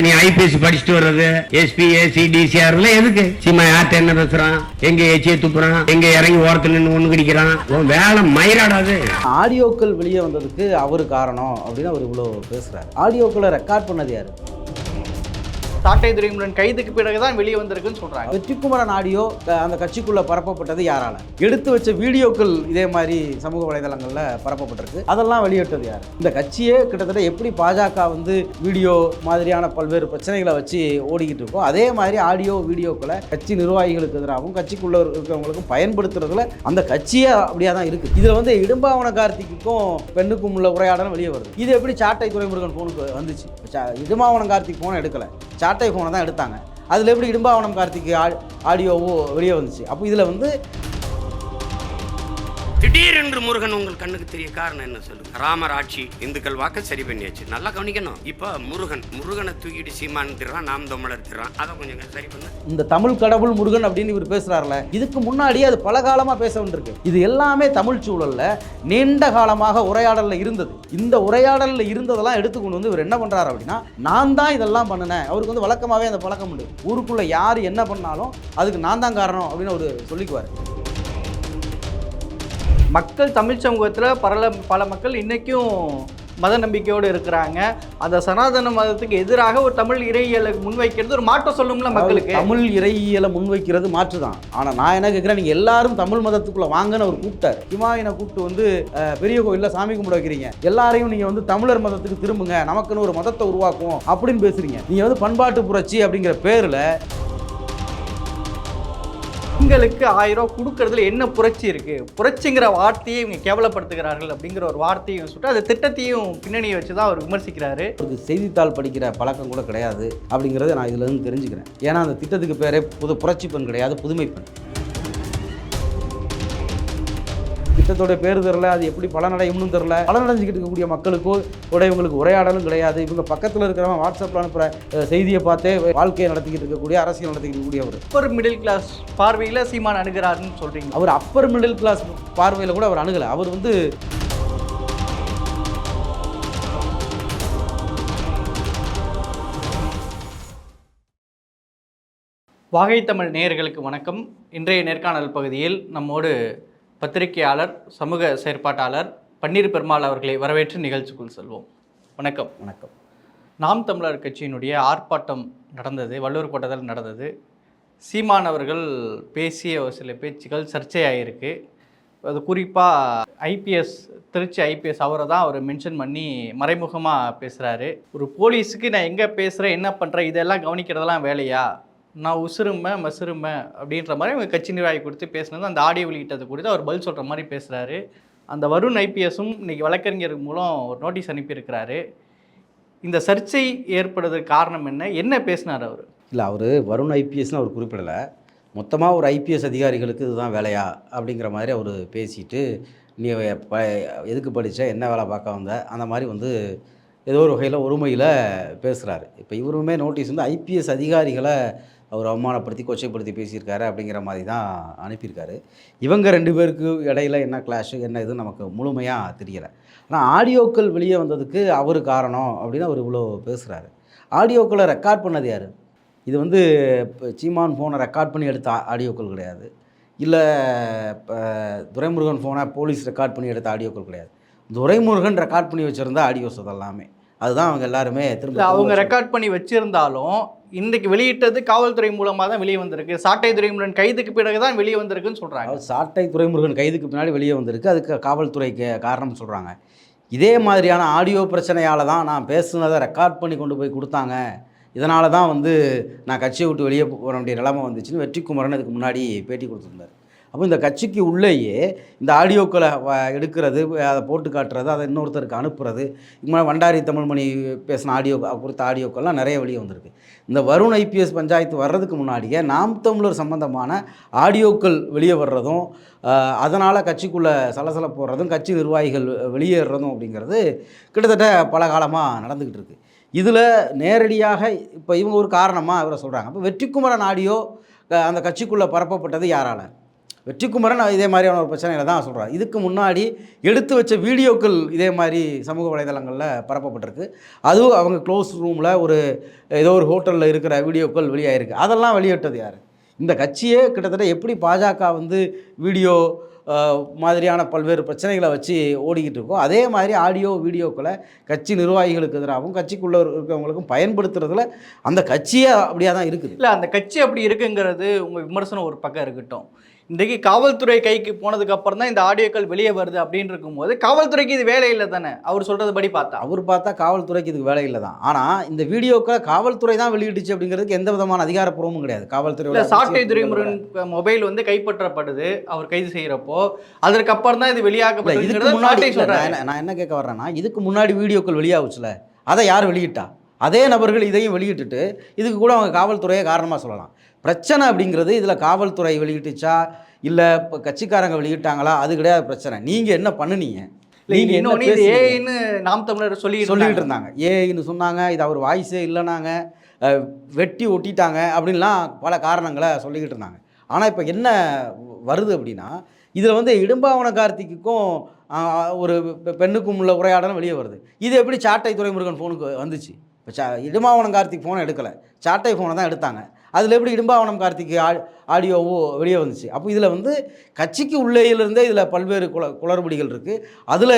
நீ ஐபிஎஸ் படிச்சுட்டு வர்றது எஸ்பி ஏசி டிசிஆர் எதுக்கு? சீமா யார்ட்ட என்ன பேசுறான், எங்க எச்சியை துப்புறான், எங்க இறங்கி ஓரத்துல நின்று ஒண்ணு கிடைக்கிறான், வேலை மயிராடாது. ஆடியோக்கள் வெளியே வந்ததுக்கு அவரு காரணம் அப்படின்னு அவர் இவ்வளவு பேசுறாரு. ஆடியோக்களை ரெக்கார்ட் பண்ணது யாரு? சாட்டை துரைமுருகன் கைதுக்கு பிறகுதான் வெளியே வந்திருக்குன்னு சொல்றாங்க. வெற்றிக்குமரன் ஆடியோ அந்த கட்சிக்குள்ள பரப்பப்பட்டது யாரால? எடுத்து வச்ச வீடியோக்கள் இதே மாதிரி சமூக வலைதளங்கள்ல பரப்பப்பட்டிருக்கு. அதெல்லாம் வெளியிட்டது யாரு? இந்த கட்சியே கிட்டத்தட்ட எப்படி பாஜக வீடியோ மாதிரியான பல்வேறு பிரச்சனைகளை வச்சு ஓடிக்கிட்டு இருக்கோம், அதே மாதிரி ஆடியோ வீடியோக்களை கட்சி நிர்வாகிகளுக்கு எதிராகவும் கட்சிக்குள்ள இருக்கிறவங்களுக்கும் பயன்படுத்துறதுல அந்த கட்சியே அப்படியே தான் இருக்கு. இதுல இடும்பாவன கார்த்திக்கும் பெண்ணுக்கும் உள்ள உரையாடலும் வெளியே வருது. இது எப்படி சாட்டை துரைமுருகன் போனுக்கு வந்துச்சு? இடும்பாவனம் கார்த்திக் போனை எடுக்கல, சாட்டை ஃபோனை தான் எடுத்தாங்க. அதில் எப்படி இடும்பாவனம் கார்த்திக் ஆடியோவோ வெளியே வந்துச்சு? அப்போ இதில் திடீரென்று முருகன் உங்கள் கண்ணுக்கு தெரிய காரணம் என்ன சொல்லுங்க? ராமர் ஆட்சி இந்துக்கள் வாக்க சரி பண்ணியாச்சு, நல்லா கவனிக்கணும். இப்போ முருகனை தூக்கிட்டு சீமான் திறான், நாம் தமிழர் திறான், அதை கொஞ்சம் சரி பண்ண. இந்த தமிழ் கடவுள் முருகன் அப்படின்னு இவர் பேசுறாருல, இதுக்கு முன்னாடியே அது பல காலமா பேச வேண்டியிருக்கு. இது எல்லாமே தமிழ் சூழல்ல நீண்ட காலமாக உரையாடல்ல இருந்தது. இந்த உரையாடல்ல இருந்ததெல்லாம் எடுத்துக்கொண்டு இவர் என்ன பண்றாரு அப்படின்னா, நான் தான் இதெல்லாம் பண்ணினேன். அவருக்கு வழக்கமாவே அந்த பழக்கம் உண்டு. ஊருக்குள்ள யார் என்ன பண்ணாலும் அதுக்கு நான் தான் காரணம் அப்படின்னு அவர் சொல்லிக்குவார். மக்கள் தமிழ் சமூகத்தில் பல மக்கள் இன்றைக்கும் மத நம்பிக்கையோடு இருக்கிறாங்க. அந்த சனாதன மதத்துக்கு எதிராக ஒரு தமிழ் இறையியலை முன்வைக்கிறது ஒரு மாற்றம் சொல்லுங்களா மக்களுக்கு? தமிழ் இறையியலை முன்வைக்கிறது மாற்று தான். ஆனால் நான் என்ன கேட்குறேன், நீங்கள் எல்லாரும் தமிழ் மதத்துக்குள்ளே வாங்கன்னு அவர் கூப்பிட்டார். ஹிமாயினை கூப்பிட்டு பெரிய கோயிலில் சாமி கும்பிட வைக்கிறீங்க, எல்லாரையும் நீங்கள் தமிழர் மதத்துக்கு திரும்புங்க, நமக்குன்னு ஒரு மதத்தை உருவாக்குவோம் அப்படின்னு பேசுகிறீங்க. நீங்கள் பண்பாட்டு புரட்சி அப்படிங்கிற பேரில் பெண்களுக்கு 1000 ரூபா கொடுக்கறதுல என்ன புரட்சி இருக்கு? புரட்சிங்கிற வார்த்தையை இவங்க கேவலப்படுத்துகிறார்கள் அப்படிங்கிற ஒரு வார்த்தையும் சொல்லிட்டு அந்த திட்டத்தையும் பின்னணியை வச்சு தான் அவர் விமர்சிக்கிறாரு. அவருக்கு செய்தித்தாள் படிக்கிற பழக்கம் கூட கிடையாது அப்படிங்கிறத நான் இதுல இருந்து தெரிஞ்சுக்கிறேன். ஏன்னா அந்த திட்டத்துக்கு பேரே புரட்சி பெண் கிடையாது, புதுமை பெண். திட்டத்தோட பேர் தெரில, அது எப்படி பலனடையும்னு தெரில. பலனடைஞ்சிக்கிட்டு இருக்கக்கூடிய மக்களுக்கோ இவங்களுக்கு உரையாடலும் கிடையாது. இவங்க பக்கத்தில் இருக்கிறவங்க வாட்ஸ்அப்பில் அனுப்புகிற செய்தியை பார்த்தே வாழ்க்கையை நடத்திக்கிட்டு இருக்கக்கூடிய, அரசியல் நடத்திக்கிட்டு இருக்கக்கூடியவர். அப்பர் மிடில் கிளாஸ் பார்வையில் சீமான் அணுகிறாருன்னு சொல்கிறீங்க. அவர் அப்பர் மிடில் கிளாஸ் பார்வையில் கூட அவர் அணுகலை. அவர் வாகை தமிழ் நேயர்களுக்கு வணக்கம். இன்றைய நேர்காணல் பகுதியில் நம்மோடு பத்திரிகையாளர், சமூக செயற்பாட்டாளர் பன்னீர் பெருமாள் அவர்களை வரவேற்று நிகழ்ச்சிக்குள் செல்வோம். வணக்கம். வணக்கம். நாம் தமிழர் கட்சியினுடைய ஆர்ப்பாட்டம் நடந்தது, வள்ளுவர் கோட்டத்தில் நடந்தது. சீமான் அவர்கள் பேசிய ஒரு சில பேச்சுகள் சர்ச்சையாகிருக்கு. அது குறிப்பாக ஐபிஎஸ், திருச்சி ஐபிஎஸ் அவரை தான் அவர் மென்ஷன் பண்ணி மறைமுகமாக பேசுகிறாரு. ஒரு போலீஸுக்கு நான் எங்கே பேசுகிறேன், என்ன பண்ணுறேன், இதெல்லாம் கவனிக்கிறதெல்லாம் வேலையா, நான் உசுருமை மசுருமை அப்படின்ற மாதிரி அவங்க கட்சி நிர்வாகி கொடுத்து பேசுனது, அந்த ஆடியோ வெளியிட்டது குறித்து அவர் பதில் சொல்கிற மாதிரி பேசுகிறாரு. அந்த வருண் ஐபிஎஸும் இன்றைக்கி வழக்கறிஞர் மூலம் ஒரு நோட்டீஸ் அனுப்பியிருக்கிறாரு. இந்த சர்ச்சை ஏற்படுறதுக்கு காரணம் என்ன பேசினார் அவர்? இல்லை, அவர் வருண் ஐபிஎஸ்னு அவர் குறிப்பிடலை. மொத்தமாக ஒரு ஐபிஎஸ் அதிகாரிகளுக்கு இதுதான் வேலையா அப்படிங்கிற மாதிரி அவர் பேசிட்டு, நீ எதுக்கு படித்த, என்ன வேலை பார்க்க வந்த, அந்த மாதிரி ஏதோ ஒரு வகையில் ஒருமையில் பேசுகிறாரு. இப்போ இவருமே நோட்டீஸ் ஐபிஎஸ் அதிகாரிகளை அவர் அவமானப்படுத்தி கொச்சைப்படுத்தி பேசியிருக்காரு அப்படிங்கிற மாதிரி தான் அனுப்பியிருக்காரு. இவங்க 2 பேருக்கு இடையில என்ன கிளாஷு, என்ன இது நமக்கு முழுமையாக தெரியலை. ஆனால் ஆடியோக்கள் வெளியே வந்ததுக்கு அவர் காரணம் அப்படின்னு அவர் இவ்வளோ பேசுகிறாரு. ஆடியோக்களை ரெக்கார்ட் பண்ணது யார்? இது சீமான் ஃபோனை ரெக்கார்ட் பண்ணி எடுத்த ஆடியோக்கள் கிடையாது. இல்லை துரைமுருகன் ஃபோனை போலீஸ் ரெக்கார்ட் பண்ணி எடுத்த ஆடியோக்கள் கிடையாது. துரைமுருகன் ரெக்கார்ட் பண்ணி வச்சுருந்த ஆடியோஸ் அதெல்லாமே. அதுதான் அவங்க எல்லாருமே திரும்ப அவங்க ரெக்கார்ட் பண்ணி வச்சுருந்தாலும் இன்றைக்கு வெளியிட்டது காவல்துறை மூலமாக தான் வெளியே வந்திருக்கு. சாட்டை துரைமுருகன் கைதுக்கு பிறகு தான் வெளியே வந்திருக்குன்னு சொல்கிறாங்க. சாட்டை துரைமுருகன் கைதுக்கு பின்னாடி வெளியே வந்திருக்கு, அதுக்கு காவல்துறைக்கு காரணம் சொல்கிறாங்க. இதே மாதிரியான ஆடியோ பிரச்சனையால் தான் நான் பேசுனதை ரெக்கார்ட் பண்ணி கொண்டு போய் கொடுத்தாங்க, இதனால தான் நான் கட்சியை விட்டு வெளியே போக வேண்டிய நிலைமை வந்துச்சுன்னு வெற்றிக்குமரன் இதுக்கு முன்னாடி பேட்டி கொடுத்துருந்தார். அப்போ இந்த கட்சிக்கு உள்ளேயே இந்த ஆடியோக்களை எடுக்கிறது, அதை போட்டு காட்டுறது, அதை இன்னொருத்தருக்கு அனுப்புறது, இங்கே வண்டாரி தமிழ்மணி பேசின ஆடியோ குறித்த ஆடியோக்கள்லாம் நிறைய வெளியே வந்திருக்கு. இந்த வருண் ஐபிஎஸ் பஞ்சாயத்து வர்றதுக்கு முன்னாடியே நாம் தமிழர் சம்பந்தமான ஆடியோக்கள் வெளியே வர்றதும், அதனால் கட்சிக்குள்ளே சலசலப்பு போடுறதும், கட்சி நிர்வாகிகள் வெளியேறதும் அப்படிங்கிறது கிட்டத்தட்ட பல காலமாக நடந்துக்கிட்டு இருக்குது. இதில் நேரடியாக இப்போ இவங்க ஒரு காரணமாக இவரை சொல்கிறாங்க. அப்போ வெற்றிக்குமரன் ஆடியோ அந்த கட்சிக்குள்ளே பரப்பப்பட்டது யாரால்? வெற்றிக்குமரன் இதே மாதிரியான ஒரு பிரச்சனைகளை தான் சொல்கிறார். இதுக்கு முன்னாடி எடுத்து வச்ச வீடியோக்கள் இதே மாதிரி சமூக வலைதளங்களில் பரப்பப்பட்டிருக்கு. அதுவும் அவங்க க்ளோஸ் ரூமில் ஏதோ ஒரு ஹோட்டலில் இருக்கிற வீடியோக்கள் வெளியாகிருக்கு. அதெல்லாம் வெளியிட்டது யார்? இந்த கட்சியே கிட்டத்தட்ட எப்படி பாஜக வந்து வீடியோ மாதிரியான பல்வேறு பிரச்சனைகளை வச்சு ஓடிக்கிட்டு இருக்கோம், அதே மாதிரி ஆடியோ வீடியோக்களை கட்சி நிர்வாகிகளுக்கு எதிராகவும் கட்சிக்குள்ளே இருக்கிறவங்களுக்கும் பயன்படுத்துறதுல அந்த கட்சியே அப்படியே தான் இருக்குது. இல்லை, அந்த கட்சி அப்படி இருக்குங்கிறது உங்கள் விமர்சனம் ஒரு பக்கம் இருக்கட்டும். இன்றைக்கி காவல்துறை கைக்கு போனதுக்கு அப்புறம் தான் இந்த ஆடியோக்கள் வெளியே வருது அப்படின்னு இருக்கும்போது காவல்துறைக்கு இது வேலை இல்லை தானே? அவர் சொல்கிறது படி பார்த்தா காவல்துறைக்கு இதுக்கு வேலை இல்லை தான். ஆனால் இந்த வீடியோக்களை காவல்துறை தான் வெளியிட்டுச்சு அப்படிங்கிறதுக்கு எந்த விதமான அதிகாரப்பூர்வமும் கிடையாது. காவல்துறை சாட்டை துரைமுருகன் மொபைல் வந்து கைப்பற்றப்படுது அவர் கைது செய்கிறப்போ, அதற்கப்புறம் தான் இது வெளியாகப்பட்டது. இதுக்கு முன்னாடி நான் என்ன கேட்க வர்றேன்னா, இதுக்கு முன்னாடி வீடியோக்கள் வெளியாகுச்சுல, அதை யார் வெளியிட்டா? அதே நபர்கள் இதையும் வெளியிட்டுட்டு இதுக்கு கூட அவங்க காவல்துறையை காரணமாக சொல்லலாம். பிரச்சனை அப்படிங்கிறது இதில் காவல்துறை வெளியிட்டுச்சா இல்லை இப்போ கட்சிக்காரங்க வெளியிட்டாங்களா, அது கிடையாது பிரச்சனை. நீங்கள் என்ன பண்ணுனீங்க? நீங்கள் என்ன ஏன்னு நாம் தமிழர் சொல்லிக்கிட்டு இருந்தாங்க. ஏன்னு சொன்னாங்க, இது அவர் வாய்ஸே இல்லைனாங்க, வெட்டி ஒட்டிட்டாங்க அப்படின்லாம் பல காரணங்களை சொல்லிக்கிட்டு இருந்தாங்க. ஆனால் இப்போ என்ன வருது அப்படின்னா, இதில் வந்து இடும்பாவன கார்த்திக்குக்கும் ஒரு பெண்ணுக்கும் உள்ள உரையாடலும் வெளியே வருது. இது எப்படி சாட்டை துரைமுருகன் ஃபோனுக்கு வந்துச்சு? இப்போ இடும்பாவனம் கார்த்திக் ஃபோனை எடுக்கலை, சாட்டை ஃபோனை தான் எடுத்தாங்க. அதில் எப்படி இடும்பாவனம் கார்த்திக் ஆடியோவோ வெளியே வந்துச்சு? அப்போ இதில் வந்து கட்சிக்கு உள்ளேயிலிருந்தே இதில் பல்வேறு குளறுபடிகள் இருக்குது, அதில்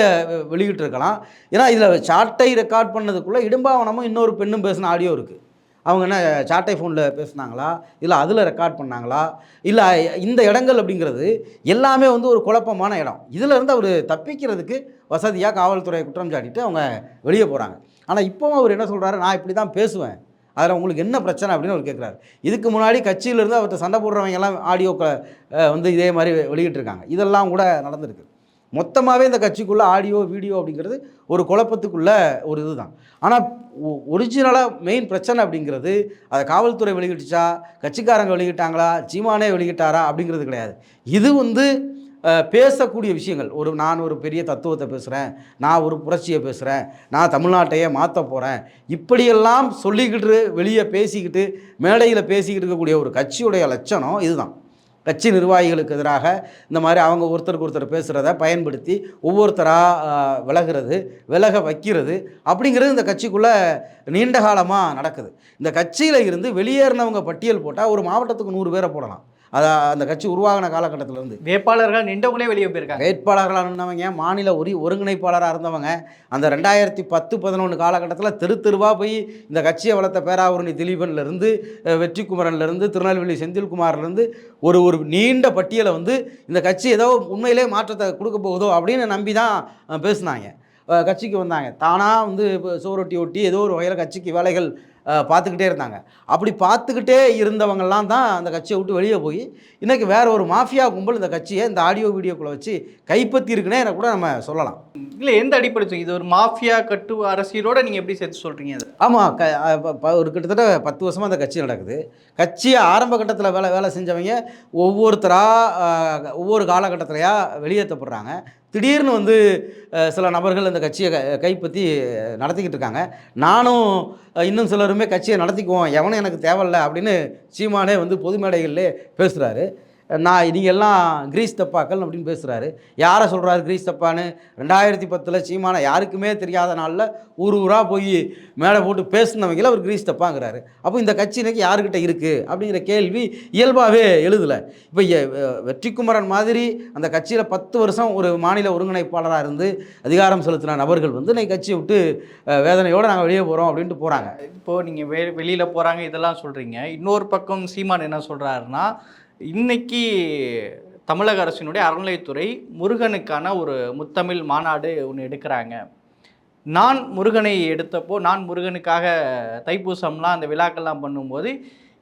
வெளியிட்டிருக்கலாம். ஏன்னா இதில் சாட்டை ரெக்கார்ட் பண்ணதுக்குள்ளே இடும்பாவனமும் இன்னொரு பெண்ணும் பேசின ஆடியோ இருக்குது. அவங்க என்ன சாட்டை ஃபோனில் பேசுனாங்களா, இல்லை அதில் ரெக்கார்ட் பண்ணாங்களா, இல்லை இந்த இடங்கள் அப்படிங்கிறது எல்லாமே வந்து ஒரு குழப்பமான இடம். இதில் இருந்து அவர் தப்பிக்கிறதுக்கு வசதியாக காவல்துறை குற்றம் சாட்டிட்டு அவங்க வெளியே போகிறாங்க. ஆனால் இப்போவும் அவர் என்ன சொல்கிறாரு, நான் இப்படி தான் பேசுவேன், அதில் உங்களுக்கு என்ன பிரச்சனை அப்படின்னு அவர் கேட்குறாரு. இதுக்கு முன்னாடி கட்சியிலேருந்து அவர்கிட்ட சண்டை போடுறவங்க எல்லாம் ஆடியோக்களை வந்து இதே மாதிரி வெளியிட்டிருக்காங்க. இதெல்லாம் கூட நடந்திருக்கு. மொத்தமாகவே இந்த கட்சிக்குள்ளே ஆடியோ வீடியோ அப்படிங்கிறது ஒரு குழப்பத்துக்குள்ள ஒரு இதுதான். ஆனால் ஒரிஜினலாக மெயின் பிரச்சனை அப்படிங்கிறது அதை காவல்துறை வெளியிட்டுச்சா, கட்சிக்காரங்க வெளியிட்டாங்களா, சீமானே வெளியிட்டாரா அப்படிங்கிறது கிடையாது. இது வந்து பேசக்கூடிய விஷயங்கள். நான் ஒரு பெரிய தத்துவத்தை பேசுகிறேன், நான் ஒரு புரட்சியை பேசுகிறேன், நான் தமிழ்நாட்டையே மாற்ற போகிறேன், இப்படியெல்லாம் சொல்லிக்கிட்டு வெளியே பேசிக்கிட்டு மேடையில் பேசிக்கிட்டு இருக்கக்கூடிய ஒரு கட்சியுடைய லட்சணம் இதுதான். கட்சி நிர்வாகிகளுக்கு எதிராக இந்த மாதிரி அவங்க ஒருத்தருக்கு ஒருத்தர் பேசுகிறத பயன்படுத்தி ஒவ்வொருத்தராக விலக வைக்கிறது அப்படிங்கிறது இந்த கட்சிக்குள்ளே நீண்ட காலமாக நடக்குது. இந்த கட்சியில் இருந்து வெளியேறினவங்க பட்டியல் போட்டால் ஒரு மாவட்டத்துக்கு 100 பேரை போடலாம். அந்த கட்சி உருவாகின காலகட்டத்திலேருந்து வேட்பாளர்கள் நின்றவங்களே வெளியே போயிருக்காங்க. வேட்பாளர்களாக இருந்தவங்க, மாநில ஒருங்கிணைப்பாளராக இருந்தவங்க, அந்த 2010-11 காலகட்டத்தில் தெருவாக போய் இந்த கட்சியை வளர்த்த பேராவூரணி திலீபன்லேருந்து, வெற்றிக்குமரன்லேருந்து, திருநெல்வேலி செந்தில்குமார்லேருந்து ஒரு நீண்ட பட்டியலை வந்து இந்த கட்சி ஏதோ உண்மையிலே மாற்றத்தை கொடுக்க போகுதோ அப்படின்னு நம்பி தான் பேசுனாங்க. கட்சிக்கு வந்தாங்க. தானாக வந்து சோரொட்டி ஒட்டி ஏதோ ஒரு வகையில் கட்சிக்கு வேலைகள் பார்த்துக்கிட்டே இருந்தாங்க. அப்படி பார்த்துக்கிட்டே இருந்தவங்கெல்லாம் தான் அந்த கட்சியை விட்டு வெளியே போய் இன்றைக்கி வேறு ஒரு மாஃபியா கும்பல் இந்த கட்சியை இந்த ஆடியோ வீடியோக்குள்ளே வச்சு கைப்பற்றி இருக்குன்னே எனக்கு கூட நம்ம சொல்லலாம். இல்லை, எந்த அடிப்படை இது ஒரு மாஃபியா கட்டு அரசியலோடு நீங்கள் எப்படி சேர்த்து சொல்கிறீங்க அது? ஆமாம், ஒரு கிட்டத்தட்ட 10 வருஷமாக அந்த கட்சி நடக்குது. கட்சியை ஆரம்ப கட்டத்தில் வேலை செஞ்சவங்க ஒவ்வொரு காலகட்டத்திலையா வெளியேற்றப்படுறாங்க. திடீர்னு வந்து சில நபர்கள் அந்த கட்சியை கைப்பற்றி நடத்திக்கிட்டு இருக்காங்க. நானும் இன்னும் சிலருமே கட்சியை நடத்திக்குவோம், எவனும் எனக்கு தேவையில்லை அப்படின்னு சீமானே வந்து பொது மேடைகளிலே பேசுகிறாரு. நீங்கள் எல்லாம் கிரீஸ் தப்பாக்கள் அப்படின்னு பேசுகிறாரு. யாரை சொல்கிறாரு கிரீஸ் தப்பான்னு? 2010 சீமானை யாருக்குமே தெரியாத நாளில் ஊராக போய் மேடை போட்டு பேசுனவங்கள அவர் கிரீஸ் தப்பாங்கிறாரு. அப்போ இந்த கட்சி இன்றைக்கி யாருக்கிட்ட இருக்குது அப்படிங்கிற கேள்வி இயல்பாகவே எழுதலை. இப்போ வெற்றிக்குமரன் மாதிரி அந்த கட்சியில் 10 வருஷம் ஒரு மாநில ஒருங்கிணைப்பாளராக இருந்து அதிகாரம் செலுத்தின நபர்கள் வந்து இன்றைக்கி கட்சியை விட்டு வேதனையோடு நாங்கள் வெளியே போகிறோம் அப்படின்ட்டு போகிறாங்க. இப்போது நீங்கள் வெளியில் போகிறாங்க இதெல்லாம் சொல்கிறீங்க. இன்னொரு பக்கம் சீமான் என்ன சொல்கிறாருன்னா, இன்னைக்கு தமிழக அரசினுடைய அறநிலையத்துறை முருகனுக்கான ஒரு முத்தமிழ் மாநாடு ஒன்று எடுக்கிறாங்க. நான் முருகனை எடுத்தப்போ, நான் முருகனுக்காக தைப்பூசம்லாம் அந்த விழாக்கள்லாம் பண்ணும்போது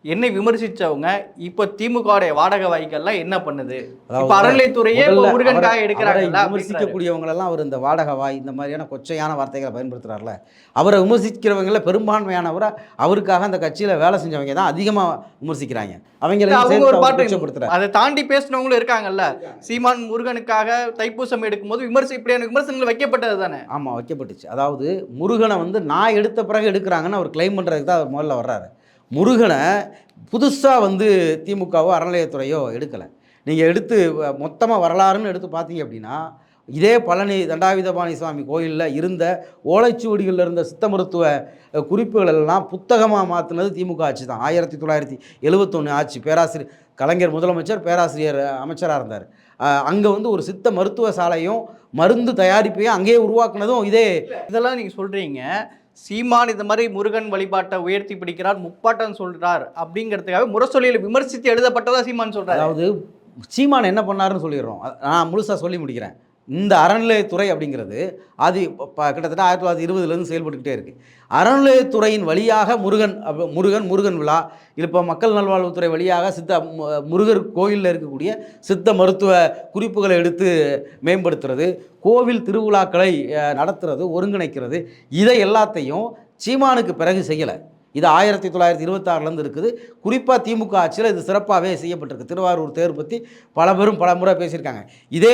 என்னை விமர்சித்தவங்க இப்போ திமுகவுடைய வாடகை வாய்க்கெல்லாம் என்ன பண்ணுது? இப்போ அறநிலையத்துறையே முருகனுக்காக எடுக்கிறாங்க. விமர்சிக்கக்கூடியவங்களெல்லாம் அவர் இந்த வாடகை வாய் இந்த மாதிரியான கொச்சையான வார்த்தைகளை பயன்படுத்துகிறார்ல, அவரை விமர்சிக்கிறவங்கள பெரும்பான்மையானவரை அவருக்காக அந்த கட்சியில் வேலை செஞ்சவங்க தான் அதிகமாக விமர்சிக்கிறாங்க. அவங்க அதை தாண்டி பேசினவங்களும் இருக்காங்கல்ல. சீமான் முருகனுக்காக தைப்பூசம் எடுக்கும்போது இப்படியான விமர்சனங்கள் வைக்கப்பட்டது தானே? ஆமாம், வைக்கப்பட்டுச்சு. அதாவது முருகனை வந்து நான் எடுத்த பிறகு எடுக்கிறாங்கன்னு அவர் கிளைம் பண்ணுறதுக்கு தான் அவர் முதல்ல வர்றாரு. முருகனை புதுசாக வந்து திமுகவோ அறநிலையத்துறையோ எடுக்கலை. நீங்கள் எடுத்து மொத்தமாக வரலாறுன்னு எடுத்து பார்த்தீங்க அப்படின்னா, இதே பழனி தண்டாயுதபாணி சுவாமி கோயிலில் இருந்த ஓலைச்சுவடிகளில் இருந்த சித்த மருத்துவ குறிப்புகள் எல்லாம் புத்தகமாக மாற்றினது திமுக ஆட்சி தான். 1971 ஆட்சி. பேராசிரியர் கலைஞர் முதலமைச்சர், பேராசிரியர் அமைச்சராக இருந்தார். அங்கே வந்து ஒரு சித்த மருத்துவ சாலையும் மருந்து தயாரிப்பையும் அங்கேயே உருவாக்குனதும் இதெல்லாம் நீங்கள் சொல்கிறீங்க. சீமான் இந்த மாதிரி முருகன் வழிபாட்டை உயர்த்தி பிடிக்கிறார், முப்பாட்டன் சொல்கிறார் அப்படிங்கிறதுக்காக முரசொலியில் விமர்சித்து எழுதப்பட்டதா சீமான் சொல்கிறார். அதாவது சீமான் என்ன பண்ணாருன்னு சொல்லிடுறோம். நான் முழுசாக சொல்லி முடிக்கிறேன். இந்த அறநிலையத்துறை அப்படிங்கிறது அது கிட்டத்தட்ட 1920 செயல்பட்டுக்கிட்டே இருக்குது. அறநிலையத்துறையின் வழியாக முருகன் விழா, இப்போ மக்கள் நல்வாழ்வுத்துறை வழியாக முருகர் கோயிலில் இருக்கக்கூடிய சித்த மருத்துவ குறிப்புகளை எடுத்து மேம்படுத்துறது, கோவில் திருவிழாக்களை நடத்துறது, ஒருங்கிணைக்கிறது, இதை எல்லாத்தையும் சீமானுக்கு பிறகு செய்யலை. இது 1926 இருக்குது. குறிப்பாக திமுக ஆட்சியில் இது சிறப்பாகவே செய்யப்பட்டிருக்கு. திருவாரூர் தேர் பற்றி பல முறை பேசியிருக்காங்க. இதே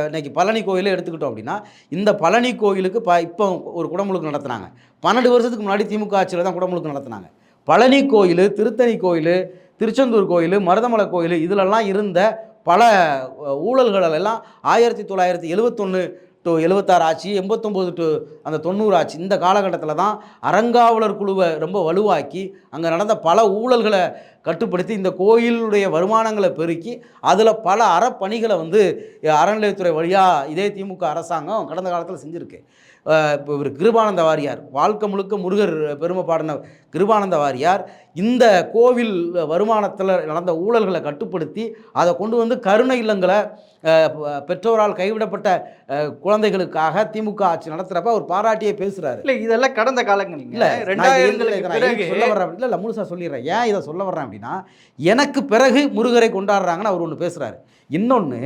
இன்னைக்கு பழனி கோயிலை எடுத்துக்கிட்டோம் அப்படின்னா, இந்த பழனி கோயிலுக்கு இப்போ ஒரு குடமுழுக்கு நடத்துனாங்க. 12 வருஷத்துக்கு முன்னாடி திமுக ஆட்சியில் தான் குடமுழுக்கு நடத்துனாங்க. பழனி கோயில், திருத்தணி கோயில், திருச்செந்தூர் கோயில், மருதமலை கோயில், இதிலெல்லாம் இருந்த பல ஊழல்களெல்லாம் 1971 டு 76 ஆட்சி, 89 டு அந்த 90 ஆட்சி, இந்த காலகட்டத்தில் தான் அறங்காவலர் குழுவை ரொம்ப வலுவாக்கி அங்கே நடந்த பல ஊழல்களை கட்டுப்படுத்தி இந்த கோயிலுடைய வருமானங்களை பெருக்கி அதில் பல அறப்பணிகளை வந்து அறநிலையத்துறை வழியாக இதே திமுக அரசாங்கம் கடந்த காலத்தில் செஞ்சுருக்கு. இப்போ ஒரு கிருபானந்த வாரியார், வாழ்க்கை முழுக்க முருகர் பெருமை பாடின கிருபானந்த வாரியார் இந்த கோவில் வருமானத்தில் நடந்த ஊழல்களை கட்டுப்படுத்தி அதை கொண்டு வந்து கருணை இல்லங்களை பெற்றோரால் கைவிடப்பட்ட குழந்தைகளுக்காக திமுக ஆட்சி நடத்துகிறப்ப அவர் பாராட்டியே பேசுகிறாரு. இல்லை, இதெல்லாம் கடந்த காலங்கள். இல்லை, சொல்ல வர்றேன் இல்லை இல்லை முழுசாக சொல்லிடுறேன். ஏன் இதை சொல்ல வர்றேன் அப்படின்னா, எனக்கு பிறகு முருகரை கொண்டாடுறாங்கன்னு அவர் ஒன்று பேசுகிறாரு. இன்னொன்று,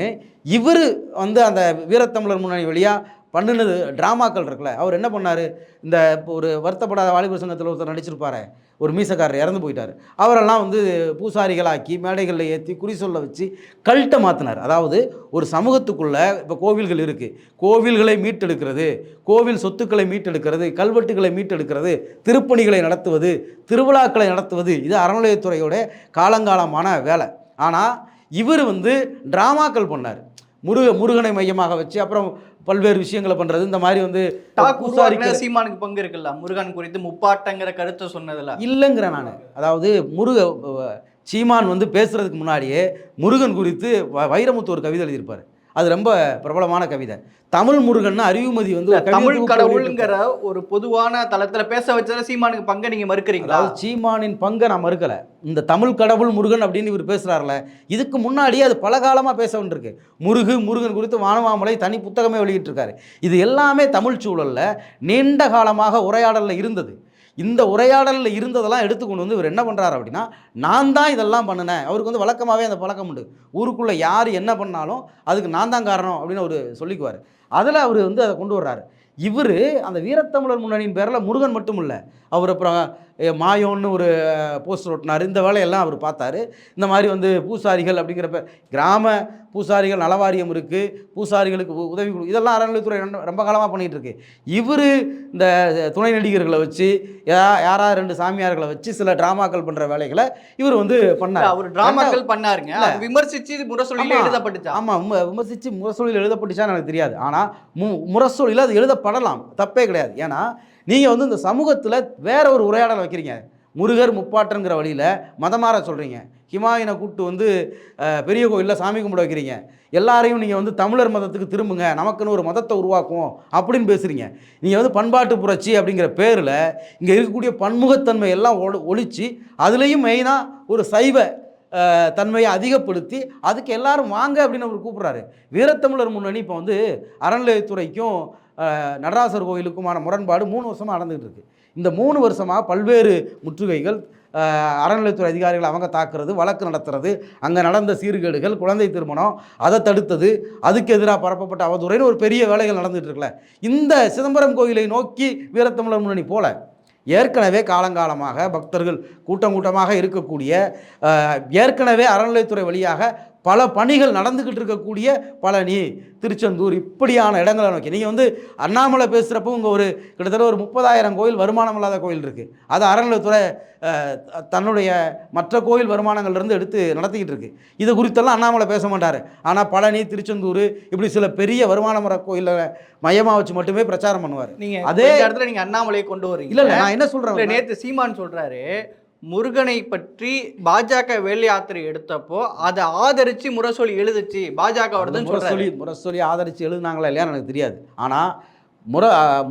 இவர் வந்து அந்த வீரத்தமிழர் முன்னணி வழியாக பண்ணினது ட்ராமாக்கள் இருக்குல்ல, அவர் என்ன பண்ணார், இந்த ஒரு வருத்தப்படாத வாலிபர் சங்கத்தில் ஒருத்தர் நடிச்சிருப்பார், ஒரு மீசக்காரர் இறந்து போயிட்டார், அவரெல்லாம் வந்து பூசாரிகளாக்கி மேடைகளில் ஏற்றி குறி சொல்ல வச்சு கல்ட்டை மாற்றினார். அதாவது ஒரு சமூகத்துக்குள்ளே இப்போ கோவில்கள் இருக்குது, கோவில்களை மீட்டெடுக்கிறது, கோவில் சொத்துக்களை மீட்டெடுக்கிறது, கல்வெட்டுகளை மீட்டெடுக்கிறது, திருப்பணிகளை நடத்துவது, திருவிழாக்களை நடத்துவது, இது அறநிலையத்துறையோட காலங்காலமான வேலை. ஆனால் இவர் வந்து ட்ராமாக்கள் பண்ணார். முருகனை மையமாக வச்சு அப்புறம் பல்வேறு விஷயங்களை பண்ணுறது, இந்த மாதிரி வந்து சீமானுக்கு பங்கு இருக்குல்ல முருகன் குறித்து முப்பாட்டங்கிற கருத்தை சொன்னதில்ல இல்லைங்கிறேன் நான். அதாவது சீமான் வந்து பேசுகிறதுக்கு முன்னாடியே முருகன் குறித்து வைரமுத்து ஒரு கவிதை எழுதியிருப்பார். அது ரொம்ப பிரபலமான கவிதை. தமிழ் முருகன் அறிவுமதி வந்து தமிழ் கடவுளுங்கிற ஒரு பொதுவான தளத்தில் பேச வச்சத சீமானுக்கு பங்கை நீங்கள் மறுக்கிறீங்களா? சீமானின் பங்கை நான் மறுக்கலை. இந்த தமிழ் கடவுள் முருகன் அப்படின்னு இவர் பேசுகிறார்ல, இதுக்கு முன்னாடியே அது பல காலமாக பேச வேண்டியிருக்கு. முருகன் குறித்து வானமாமலை தனி புத்தகமே வெளியிட்டிருக்காரு. இது எல்லாமே தமிழ் சூழலில் நீண்ட காலமாக உரையாடலில் இருந்தது. இந்த உரையாடலில் இருந்ததெல்லாம் எடுத்துக்கொண்டு வந்து இவர் என்ன பண்ணுறாரு அப்படின்னா, நான் தான் இதெல்லாம் பண்ணினேன். அவருக்கு வந்து வழக்கமாகவே அந்த பழக்கம் உண்டு. ஊருக்குள்ளே யார் என்ன பண்ணாலும் அதுக்கு நான் தான் காரணம் அப்படின்னு அவர் சொல்லிக்குவார். அதில் அவர் வந்து அதை கொண்டு வர்றாரு. இவர் அந்த வீரத்தமிழர் முன்னணியின் பேரில் முருகன் மட்டும் இல்லை, அவர் அப்புறம் மாயோன்னு ஒரு போஸ்டர் ஒட்டினார். இந்த வேலையெல்லாம் அவர் பார்த்தாரு. இந்த மாதிரி வந்து பூசாரிகள் அப்படிங்கிறப்ப கிராம பூசாரிகள் நலவாரியம் இருக்குது, பூசாரிகளுக்கு உதவி கொடு, இதெல்லாம் அறநிலையத்துறை ரொம்ப காலமாக பண்ணிகிட்டு இருக்கு. இவர் இந்த துணை நடிகர்களை வச்சு யாராவது 2 சாமியார்களை வச்சு சில ட்ராமாக்கள் பண்ணுற வேலைகளை இவர் வந்து பண்ணார். அவர் ட்ராமாக்கள் பண்ணாருங்க, விமர்சித்து முரசொலியில் எழுதப்பட்டுச்சா? ஆமாம், விமர்சித்து முரசொலியில் எழுதப்பட்டுச்சான்னு எனக்கு தெரியாது. ஆனால் முரசொலியில் அது எழுதப்படலாம், தப்பே கிடையாது. ஏன்னா நீங்கள் வந்து இந்த சமூகத்தில் வேற ஒரு உரையாடலை வைக்கிறீங்க. முருகர் முப்பாட்டங்கிற வழியில் மதமாற சொல்கிறீங்க, ஹிமாயினை கூப்பிட்டு வந்து பெரிய கோயிலில் சாமி கும்பிட வைக்கிறீங்க, எல்லாரையும் நீங்கள் வந்து தமிழர் மதத்துக்கு திரும்புங்க, நமக்குன்னு ஒரு மதத்தை உருவாக்குவோம் அப்படின்னு பேசுகிறீங்க. நீங்கள் வந்து பண்பாட்டு புரட்சி அப்படிங்கிற பேரில் இங்கே இருக்கக்கூடிய பன்முகத்தன்மை எல்லாம் ஒழித்து அதுலேயும் மெயினாக ஒரு சைவ தன்மையை அதிகப்படுத்தி அதுக்கு எல்லாரும் வாங்க அப்படின்னு அவர் கூப்பிட்றாரு. வீரத்தமிழர் முன்னணி இப்போ வந்து அறநிலையத்துறைக்கும் நடராசர் கோயிலுக்குமான முரண்பாடு 3 வருஷமாக நடந்துகிட்டு இருக்குது. இந்த 3 வருஷமாக பல்வேறு முற்றுகைகள், அறநிலையத்துறை அதிகாரிகள் அவங்க தாக்குறது, வழக்கு நடத்துறது, அங்கே நடந்த சீர்கேடுகள், குழந்தை திருமணம், அதை தடுத்தது, அதுக்கு எதிராக பரப்பப்பட்ட அவதூறைன்னு ஒரு பெரிய வேலைகள் நடந்துகிட்டு இருக்குல்ல. இந்த சிதம்பரம் கோயிலை நோக்கி வீரத்தமிழர் முன்னணி போல ஏற்கனவே காலங்காலமாக பக்தர்கள் கூட்டமாக இருக்கக்கூடிய, ஏற்கனவே அறநிலையத்துறை வழியாக பல பணிகள் நடந்துக்கிட்டு இருக்கக்கூடிய பழனி, திருச்செந்தூர் இப்படியான இடங்களை நோக்கி நீங்கள் வந்து அண்ணாமலை பேசுகிறப்போ உங்கள் ஒரு கிட்டத்தட்ட ஒரு 30,000 கோயில் வருமானம் இல்லாத கோயில் இருக்குது. அது அறநிலையத்துறை தன்னுடைய மற்ற கோயில் வருமானங்கள்லேருந்து எடுத்து நடத்திக்கிட்டு இருக்கு. இது குறித்தெல்லாம் அண்ணாமலை பேச மாட்டார். ஆனால் பழனி, திருச்செந்தூர் இப்படி சில பெரிய வருமானம் வர கோயிலை மையமாக வச்சு மட்டுமே பிரச்சாரம் பண்ணுவார். நீங்கள் அதே இடத்துல நீங்கள் அண்ணாமலையை கொண்டு வரீங்க. இல்லை நான் என்ன சொல்கிறேன், நேற்று சீமான் சொல்கிறாரு, முருகனை பற்றி பாஜக வேலை யாத்திரை எடுத்தப்போ அதை ஆதரித்து முரசொலி எழுதுச்சு பாஜக. முரசொலி ஆதரித்து எழுதுனாங்களா இல்லையான்னு எனக்கு தெரியாது. ஆனால்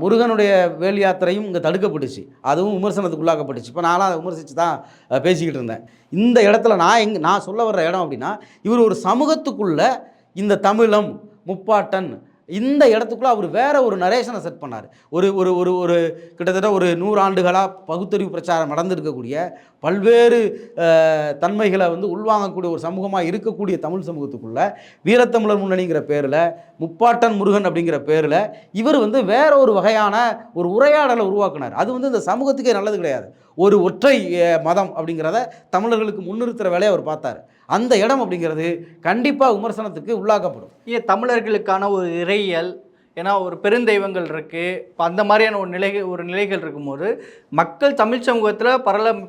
முருகனுடைய வேல் யாத்திரையும் இங்கே தடுக்கப்பட்டுச்சு, அதுவும் விமர்சனத்துக்கு உள்ளாக்கப்பட்டுச்சு. இப்போ நானும் அதை விமர்சித்து தான் பேசிக்கிட்டு இருந்தேன். இந்த இடத்துல நான் சொல்ல வர்ற இடம் அப்படின்னா, இவர் ஒரு சமூகத்துக்குள்ள இந்த தமிழம் முப்பாட்டன் இந்த இடத்துக்குள்ளே அவர் வேற ஒரு நரேஷனை செட் பண்ணார். ஒரு ஒரு ஒரு ஒரு கிட்டத்தட்ட ஒரு 100 ஆண்டுகளாக பகுத்தறிவு பிரச்சாரம் நடந்திருக்கக்கூடிய பல்வேறு தன்மைகளை வந்து உள்வாங்கக்கூடிய ஒரு சமூகமாக இருக்கக்கூடிய தமிழ் சமூகத்துக்குள்ள வீரத்தமிழர் முன்னணிங்கிற பேரில், முப்பாட்டன் முருகன் அப்படிங்கிற பேரில் இவர் வந்து வேற ஒரு வகையான ஒரு உரையாடலை உருவாக்குனார். அது வந்து இந்த சமூகத்துக்கே நல்லது கிடையாது. ஒரு ஒற்றை மதம் அப்படிங்கிறத தமிழர்களுக்கு முன்னிறுத்துகிற வேலையை அவர் பார்த்தார். அந்த இடம் அப்படிங்கிறது கண்டிப்பாக விமர்சனத்துக்கு உள்ளாக்கப்படும். தமிழர்களுக்கான ஒரு இறையியல், ஏன்னா ஒரு பெருந்தெய்வங்கள் இருக்குது, இப்போ அந்த மாதிரியான ஒரு நிலைகள் இருக்கும்போது மக்கள் தமிழ் சமூகத்தில்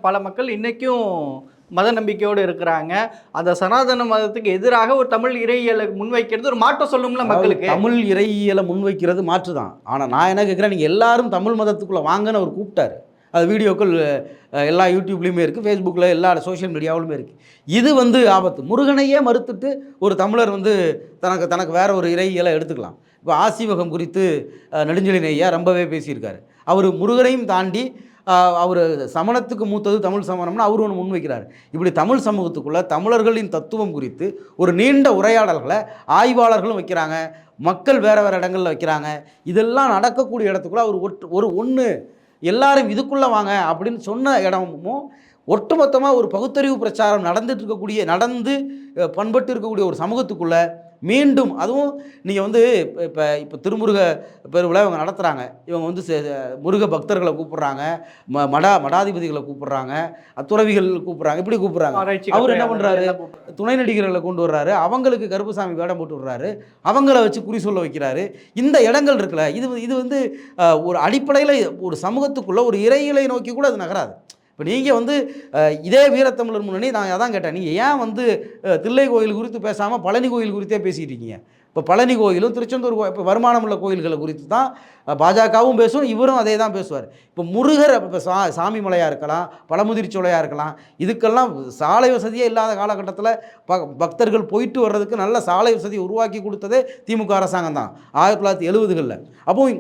பல மக்கள் இன்றைக்கும் மத நம்பிக்கையோடு இருக்கிறாங்க. அந்த சனாதன மதத்துக்கு எதிராக ஒரு தமிழ் இறையியலை முன்வைக்கிறது ஒரு மாற்றம் சொல்லும்ல மக்களுக்கு. தமிழ் இறையியலை முன்வைக்கிறது மாற்று தான். ஆனால் நான் என்ன கேட்குறேன், நீங்கள் எல்லாரும் தமிழ் மதத்துக்குள்ளே வாங்கன்னு அவர் கூப்பிட்டாரு. அது வீடியோக்கள் எல்லா யூடியூப்லேயுமே இருக்குது, ஃபேஸ்புக்கில் எல்லா சோஷியல் மீடியாவிலுமே இருக்குது. இது வந்து ஆபத்து. முருகனையே மறுத்துட்டு ஒரு தமிழர் வந்து தனக்கு வேற ஒரு இறையியலை எடுத்துக்கலாம். இப்போ ஆசீவகம் குறித்து நெடுஞ்செழியன் ஐயா ரொம்பவே பேசியிருக்காரு. அவர் முருகனையும் தாண்டி அவர் சமணத்துக்கு மூத்தது தமிழ் சமணம்னு அவர் ஒன்று முன்வைக்கிறார். இப்படி தமிழ் சமூகத்துக்குள்ளே தமிழர்களின் தத்துவம் குறித்து ஒரு நீண்ட உரையாடல்களை ஆய்வாளர்களும் வைக்கிறாங்க, மக்கள் வேறு வேறு இடங்களில் வைக்கிறாங்க. இதெல்லாம் நடக்கக்கூடிய இடத்துக்குள்ளே அவர் ஒன்று எல்லாரும் இதுக்குள்ளே வாங்க அப்படின்னு சொன்ன இடமும் ஒட்டுமொத்தமாக ஒரு பகுத்தறிவு பிரச்சாரம் நடந்து பண்பட்டு இருக்கக்கூடிய ஒரு சமூகத்துக்குள்ளே மீண்டும், அதுவும் நீங்கள் வந்து இப்போ திருமுருக பெருவிழா இவங்க நடத்துகிறாங்க. இவங்க வந்து முருக பக்தர்களை கூப்பிட்றாங்க, மடாதிபதிகளை கூப்பிட்றாங்க, துறவிகள் கூப்பிட்றாங்க, இப்படி கூப்பிட்றாங்க. அவர் என்ன பண்ணுறாரு, துணை நடிகர்களை கொண்டு வர்றாரு, அவங்களுக்கு கருப்புசாமி வேடம் போட்டு விடுறாரு, அவங்கள வச்சு குறி சொல்ல வைக்கிறாரு. இந்த இடங்கள் இருக்குல்ல, இது வந்து ஒரு அடிப்படையில் ஒரு சமூகத்துக்குள்ளே ஒரு இறையிலை நோக்கி கூட அது நகராது. இப்போ நீங்கள் வந்து இதே வீரத்தமிழர் முன்னணி, நான் அதான் கேட்டேன், நீங்கள் ஏன் வந்து தில்லை கோயில் குறித்து பேசாமல் பழனி கோயில் குறித்தே பேசிகிட்டு இருக்கீங்க? இப்போ பழனி கோயிலும் திருச்செந்தூர் இப்போ வருமானம் உள்ள கோயில்களை குறித்து தான் பாஜகவும் பேசும், இவரும் அதே தான் பேசுவார். இப்போ முருகர் இப்போ சாமி மலையாக இருக்கலாம், பழமுதிர் சோலையாக இருக்கலாம், இதுக்கெல்லாம் சாலை வசதியே இல்லாத காலகட்டத்தில் பக்தர்கள் போயிட்டு வர்றதுக்கு நல்ல சாலை வசதியை உருவாக்கி கொடுத்ததே திமுக அரசாங்கம் தான் 1970களில். அப்போ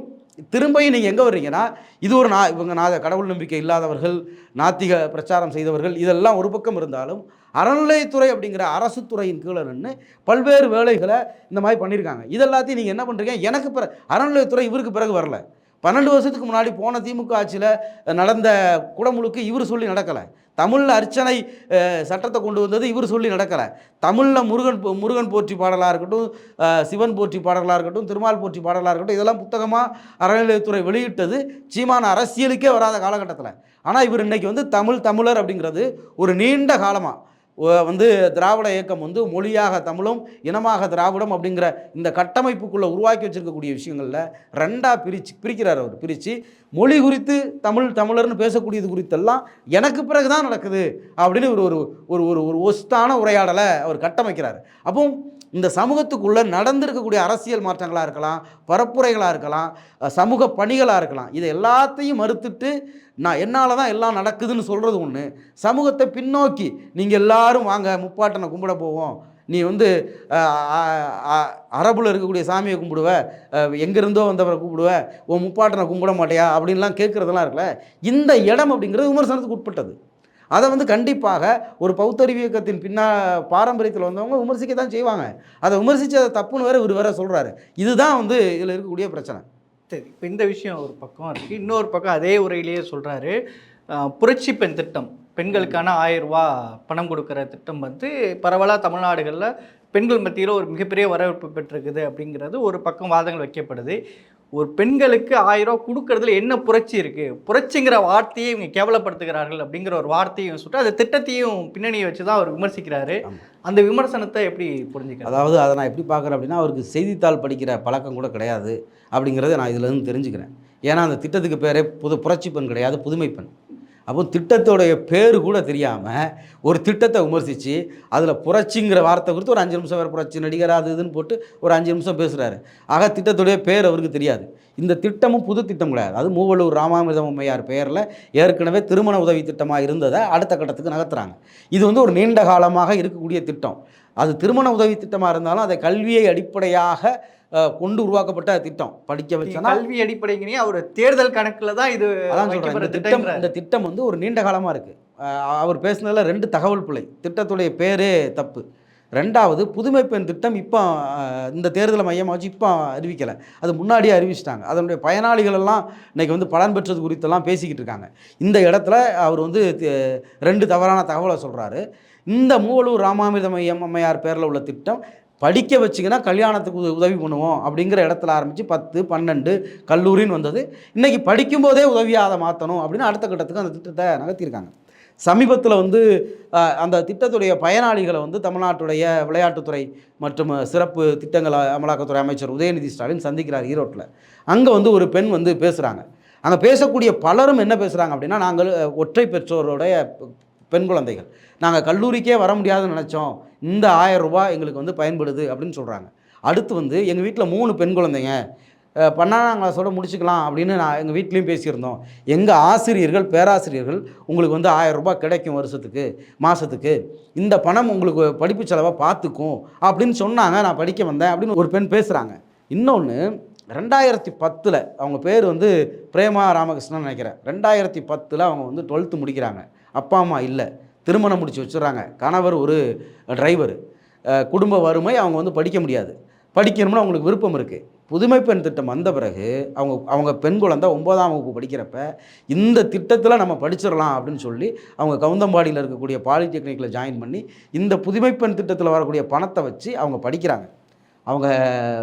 திரும்பியும் நீங்கள் எங்கே வர்றீங்கன்னா, இது ஒரு இவங்க கடவுள் நம்பிக்கை இல்லாதவர்கள், நாத்திக பிரச்சாரம் செய்தவர்கள், இதெல்லாம் ஒரு பக்கம் இருந்தாலும் அறநிலையத்துறை அப்படிங்கிற அரசு துறையின் கீழே நின்று பல்வேறு வேலைகளை இந்த மாதிரி பண்ணியிருக்காங்க. இதெல்லாத்தையும் நீங்கள் என்ன பண்ணுறீங்க, எனக்கு அறநிலையத்துறை இவருக்கு பிறகு வரல. 12 வருஷத்துக்கு முன்னாடி போன திமுக ஆட்சியில் நடந்த குடமுழுக்கு இவர் சொல்லி நடக்கலை. தமிழில் அர்ச்சனை சட்டத்தை கொண்டு வந்தது இவர் சொல்லி நடக்கலை. தமிழில் முருகன் போற்றி பாடலாக இருக்கட்டும், சிவன் போற்றி பாடலாக இருக்கட்டும், திருமால் போற்றி பாடலாக இருக்கட்டும், இதெல்லாம் புத்தகமாக அறநிலையத்துறை வெளியிட்டது சீமான அரசியலுக்கே வராத காலகட்டத்தில். ஆனால் இவர் இன்றைக்கி வந்து தமிழர் அப்படிங்கிறது ஒரு நீண்ட காலமாக வந்து திராவிட இயக்கம் வந்து மொழியாக தமிழும் இனமாக திராவிடம் அப்படிங்கிற இந்த கட்டமைப்புக்குள்ளே உருவாக்கி வச்சுருக்கக்கூடிய விஷயங்களில் ரெண்டாக பிரிக்கிறார். அவர் பிரித்து மொழி குறித்து தமிழர்னு பேசக்கூடியது குறித்தெல்லாம் எனக்கு பிறகு தான் நடக்குது அப்படின்னு ஒரு ஒரு ஒரு ஒஸ்தான உரையாடலை அவர் கட்டமைக்கிறார். அப்போ இந்த சமூகத்துக்குள்ளே நடந்திருக்கக்கூடிய அரசியல் மாற்றங்களாக இருக்கலாம், பரப்புரைகளாக இருக்கலாம், சமூக பணிகளாக இருக்கலாம், இதை எல்லாத்தையும் மறுத்துட்டு என்னால் தான் எல்லாம் நடக்குதுன்னு சொல்கிறது ஒன்று. சமூகத்தை பின்னோக்கி நீங்கள் எல்லாரும் வாங்க முப்பாட்டனை கும்பிட போவோம், நீ வந்து அரபுல இருக்கக்கூடிய சாமியை கும்பிடுவ, எங்கேருந்தோ வந்தவரை கூப்பிடுவ, உன் முப்பாட்டனை கும்பிட மாட்டியா அப்படின்லாம் கேட்குறதெல்லாம் இருக்குல்ல, இந்த இடம் அப்படிங்கிறது விமர்சனத்துக்கு உட்பட்டது. அதை வந்து கண்டிப்பாக ஒரு பௌத்தறிவு இயக்கத்தின் பாரம்பரியத்தில் வந்தவங்க விமர்சிக்க தான் செய்வாங்க. அதை விமர்சித்து அதை தப்புன்னு வேறு சொல்கிறாரு. இதுதான் வந்து இதில் இருக்கக்கூடிய பிரச்சனை. சரி, இப்போ இந்த விஷயம் ஒரு பக்கம் இருக்குது. இன்னொரு பக்கம் அதே உரையிலேயே சொல்கிறாரு, புரட்சி பெண் திட்டம், பெண்களுக்கான 1000 ரூபா பணம் கொடுக்குற திட்டம் வந்து பரவலாக தமிழ்நாடுகளில் பெண்கள் மத்தியில் ஒரு மிகப்பெரிய வரவேற்பு பெற்றிருக்குது அப்படிங்கிறது ஒரு பக்கம் வாதங்கள் வைக்கப்படுது. ஒரு பெண்களுக்கு 1000 ரூபா கொடுக்கறதுல என்ன புரட்சி இருக்கு, புரட்சிங்கிற வார்த்தையை இவங்க கேவலப்படுத்துகிறார்கள் அப்படிங்கிற ஒரு வார்த்தையும் சொல்லிட்டு அந்த திட்டத்தையும் பின்னணியை வச்சு தான் அவர் விமர்சிக்கிறாரு. அந்த விமர்சனத்தை எப்படி புரிஞ்சுக்கிறது? அதாவது அதை நான் எப்படி பார்க்குறேன் அப்படின்னா, அவருக்கு செய்தித்தாள் படிக்கிற பழக்கம் கூட கிடையாது அப்படிங்கிறத நான் இதுலேருந்து தெரிஞ்சுக்கிறேன். ஏன்னா அந்த திட்டத்துக்கு பேரே புரட்சி பெண் கிடையாது, புதுமை பெண். அப்போ திட்டத்தோடைய பேர் கூட தெரியாமல் ஒரு திட்டத்தை விமர்சித்து அதில் புரட்சிங்கிற வார்த்தை குறித்து ஒரு 5 நிமிஷம் வேறு புரட்சி நடிகர் அது இதுன்னு போட்டு ஒரு 5 நிமிஷம் பேசுகிறாரு. ஆக திட்டத்துடைய பேர் அவருக்கு தெரியாது. இந்த திட்டமும் புது திட்டம் கிடையாது. அது மூவலூர் ராமாமிர்தம் அம்மையார் பெயரில் ஏற்கனவே திருமண உதவி திட்டமாக இருந்ததை அடுத்த கட்டத்துக்கு நகர்த்துறாங்க. இது வந்து ஒரு நீண்ட காலமாக இருக்கக்கூடிய திட்டம். அது திருமண உதவி திட்டமாக இருந்தாலும் அதை கல்வியை அடிப்படையாக கொண்டு உருவாக்கப்பட்ட திட்டம். படிக்க வச்சா கல்வி அடிப்படைங்கிறீங்க, அவர் தேர்தல் கணக்கில் தான் இது. அதான் சொல்கிறேன், இந்த திட்டம் வந்து ஒரு நீண்ட காலமாக இருக்குது. அவர் பேசுனதில் 2 தகவல் பிழை. திட்டத்துடைய பேரே தப்பு. 2வது புதுமை பெண் திட்டம் இப்போ இந்த தேர்தலை மையமாக வச்சு இப்போ அறிவிக்கலை, அது முன்னாடியே அறிவிச்சிட்டாங்க. அதனுடைய பயனாளிகள் எல்லாம் இன்றைக்கி வந்து பலன் பெற்றது குறித்தெல்லாம் பேசிக்கிட்டு இருக்காங்க. இந்த இடத்துல அவர் வந்து 2 தவறான தகவலை சொல்கிறாரு. இந்த மூவலூர் ராமாமிர்தம் அம்மையார் பேரில் உள்ள திட்டம் படிக்க வச்சிங்கன்னா கல்யாணத்துக்கு உதவி பண்ணுவோம் அப்படிங்கிற இடத்துல ஆரம்பித்து 10, 12 கல்லூரின்னு வந்தது. இன்றைக்கி படிக்கும்போதே உதவியாக அதை மாற்றணும் அப்படின்னு அடுத்த கட்டத்துக்கு அந்த திட்டத்தை நகர்த்தியிருக்காங்க. சமீபத்தில் வந்து அந்த திட்டத்துடைய பயனாளிகளை வந்து தமிழ்நாட்டுடைய விளையாட்டுத்துறை மற்றும் சிறப்பு திட்டங்கள் அமலாக்கத்துறை அமைச்சர் உதயநிதி ஸ்டாலின் சந்திக்கிறார் ஈரோட்டில். அங்கே வந்து ஒரு பெண் வந்து பேசுகிறாங்க. அங்கே பேசக்கூடிய பலரும் என்ன பேசுகிறாங்க அப்படின்னா, நாங்கள் ஒற்றை பெற்றோருடைய பெண் குழந்தைகள், நாங்கள் கல்லூரிக்கே வர முடியாதுன்னு நினச்சோம், இந்த 1000 ரூபாய் எங்களுக்கு வந்து பயன்படுது அப்படின்னு சொல்கிறாங்க. அடுத்து வந்து எங்கள் வீட்டில் 3 பெண் குழந்தைங்க, 12ஆம் கிளாஸோட முடிச்சுக்கலாம் அப்படின்னு எங்கள் வீட்லேயும் பேசியிருந்தோம். எங்கள் ஆசிரியர்கள் பேராசிரியர்கள் உங்களுக்கு வந்து 1000 ரூபாய் கிடைக்கும் வருஷத்துக்கு மாதத்துக்கு, இந்த பணம் உங்களுக்கு படிப்பு செலவை பார்த்துக்கும் அப்படின்னு சொன்னாங்க, நான் படிக்க வந்தேன் அப்படின்னு ஒரு பெண் பேசுகிறாங்க. இன்னொன்று 2010 அவங்க பேர் வந்து பிரேமா ராமகிருஷ்ணன் நினைக்கிறேன். 2010 அவங்க வந்து 12th முடிக்கிறாங்க. அப்பா அம்மா இல்லை, திருமணம் முடிச்சு வச்சுட்றாங்க. கணவர் ஒரு டிரைவர், குடும்ப வறுமை, அவங்க வந்து படிக்க முடியாது. படிக்கணும்னு அவங்களுக்கு விருப்பம் இருக்குது. புதுமை பெண் திட்டம் வந்த பிறகு அவங்க பெண் குழந்தை 9ஆம் வகுப்பு படிக்கிறப்ப இந்த திட்டத்தில் நம்ம படிச்சிடலாம் அப்படின்னு சொல்லி அவங்க கவுந்தம்பாடியில் இருக்கக்கூடிய பாலிடெக்னிக்கில் ஜாயின் பண்ணி இந்த புதுமை பெண் திட்டத்தில் வரக்கூடிய பணத்தை வச்சு அவங்க படிக்கிறாங்க. அவங்க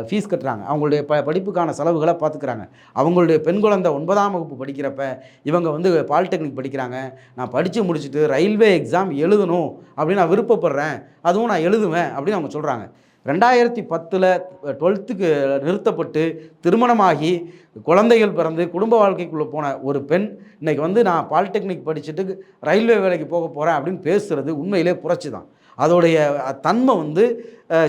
ஃபீஸ் கட்டுறாங்க, அவங்களுடைய படிப்புக்கான செலவுகளை பார்த்துக்கிறாங்க. அவங்களுடைய பெண் குழந்தை 9ஆம் வகுப்பு படிக்கிறப்ப இவங்க வந்து பாலிடெக்னிக் படிக்கிறாங்க. நான் படித்து முடிச்சுட்டு ரயில்வே எக்ஸாம் எழுதணும் அப்படின்னு நான் விருப்பப்படுறேன், அதுவும் நான் எழுதுவேன் அப்படின்னு அவங்க சொல்கிறாங்க. 2010 12th நிறுத்தப்பட்டு திருமணமாகி குழந்தைகள் பிறந்து குடும்ப வாழ்க்கைக்குள்ளே போன ஒரு பெண் இன்றைக்கி வந்து நான் பாலிடெக்னிக் படிச்சுட்டு ரயில்வே வேலைக்கு போக போகிறேன் அப்படின்னு பேசுகிறது உண்மையிலே புரட்சி தான். அதோடைய தன்மை வந்து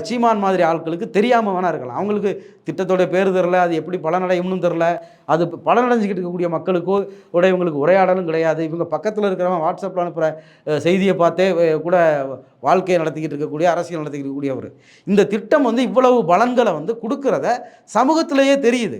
சீமான் மாதிரி ஆட்களுக்கு தெரியாமல் வேணா இருக்கலாம். அவங்களுக்கு திட்டத்தோடைய பேர் தெரில, அது எப்படி பலனடையும்னு தெரில, அது பலனடைஞ்சிக்கிட்டு இருக்கக்கூடிய மக்களுக்கோ இவங்களுக்கு உரையாடலும் கிடையாது. இவங்க பக்கத்தில் இருக்கிறவங்க வாட்ஸ்அப்பில் அனுப்புகிற செய்தியை பார்த்தே கூட வாழ்க்கையை நடத்திக்கிட்டு இருக்கக்கூடிய, அரசியல் நடத்திக்கிட்டு இருக்கக்கூடியவர். இந்த திட்டம் வந்து இவ்வளவு பலன்களை வந்து கொடுக்குறத சமூகத்திலேயே தெரியுது,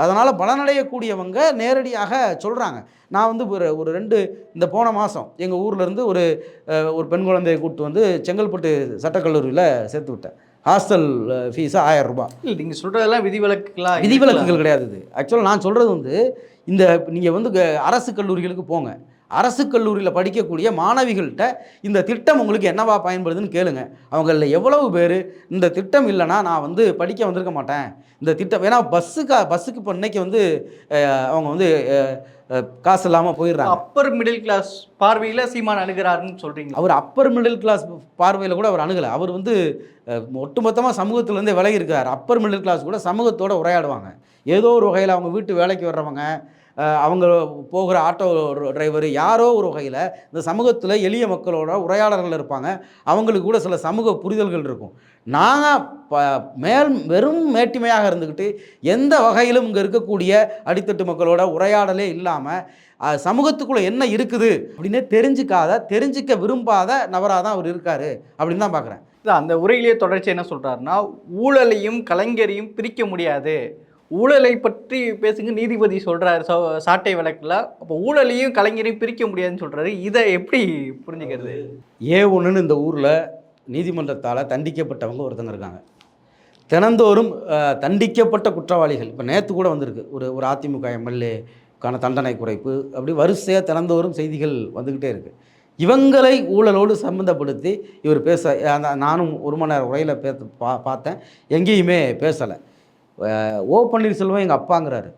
அதனால் பலனடையக்கூடியவங்க நேரடியாக சொல்கிறாங்க. நான் வந்து ஒரு 2 இந்த போன மாதம் எங்கள் ஊர்லேருந்து ஒரு பெண் குழந்தையை கூப்பிட்டு வந்து செங்கல்பட்டு சட்டக்கல்லூரியில் சேர்த்து விட்டேன். ஹாஸ்டல் ஃபீஸு 1000 ரூபாய். இல்லை, நீங்கள் சொல்கிறதெல்லாம் விதிவிலக்குகள் கிடையாது. இது ஆக்சுவலாக நான் சொல்கிறது வந்து இந்த நீங்கள் வந்து அரசு கல்லூரிகளுக்கு போங்க, அரசு கல்லூரியில் படிக்கக்கூடிய மாணவிகள்கிட்ட இந்த திட்டம் உங்களுக்கு என்னவா பயன்படுதுன்னு கேளுங்க. அவங்களில் எவ்வளவு பேர் இந்த திட்டம் இல்லைனா நான் வந்து படிக்க வந்திருக்க மாட்டேன், இந்த திட்டம் ஏன்னா பஸ்ஸுக்கு இப்போ இன்னைக்கு வந்து அவங்க வந்து காசு இல்லாமல் போயிடுறாங்க. அப்பர் மிடில் கிளாஸ் பார்வையில் சீமான் அணுகிறாருன்னு சொல்கிறீங்க. அவர் அப்பர் மிடில் கிளாஸ் பார்வையில் கூட அவர் அணுகலை. அவர் வந்து ஒட்டுமொத்தமாக சமூகத்திலேருந்தே விலகி இருக்கார். அப்பர் மிடில் கிளாஸ் கூட சமூகத்தோடு உரையாடுவாங்க. ஏதோ ஒரு வகையில் அவங்க வீட்டு வேலைக்கு வர்றவங்க, அவங்க போகிற ஆட்டோ டிரைவர், யாரோ ஒரு வகையில் இந்த சமூகத்தில் எளிய மக்களோட உரையாடல்கள் இருப்பாங்க. அவங்களுக்கு கூட சில சமூக புரிதல்கள் இருக்கும். நாங்கள் வெறும் மேட்டிமையாக இருந்துக்கிட்டு எந்த வகையிலும் இங்கே இருக்கக்கூடிய அடித்தட்டு மக்களோட உரையாடலே இல்லாமல் சமூகத்துக்குள்ளே என்ன இருக்குது அப்படின்னே தெரிஞ்சிக்க விரும்பாத நபராக தான் அவர் இருக்கார் அப்படின்னு தான் பார்க்குறேன். அந்த உரையிலேயே தொடர்ச்சி என்ன சொல்கிறாருன்னா, ஊழலையும் கலைஞரையும் பிரிக்க முடியாது, ஊழலை பற்றி பேசுங்க நீதிபதி சொல்கிறார் சாட்டை வழக்கில். அப்போ ஊழலையும் கலைஞரையும் பிரிக்க முடியாதுன்னு சொல்கிறாரு. இதை எப்படி புரிஞ்சுக்கிறது? A1ன்னு இந்த ஊரில் நீதிமன்றத்தால் தண்டிக்கப்பட்டவங்க ஒருத்தங்க இருக்காங்க. தினந்தோறும் தண்டிக்கப்பட்ட குற்றவாளிகள், இப்போ நேற்று கூட வந்திருக்கு ஒரு அதிமுக எம்எல்ஏக்கான தண்டனை குறைப்பு, அப்படி வரிசையாக தினந்தோறும் செய்திகள் வந்துக்கிட்டே இருக்குது. இவங்களை ஊழலோடு சம்மந்தப்படுத்தி இவர் நானும் 1 மணி நேரம் உரையில் பார்த்தேன், எங்கேயுமே பேசலை. ஓ பன்னீர்செல்வம் எங்கள் அப்பாங்கிறாரு.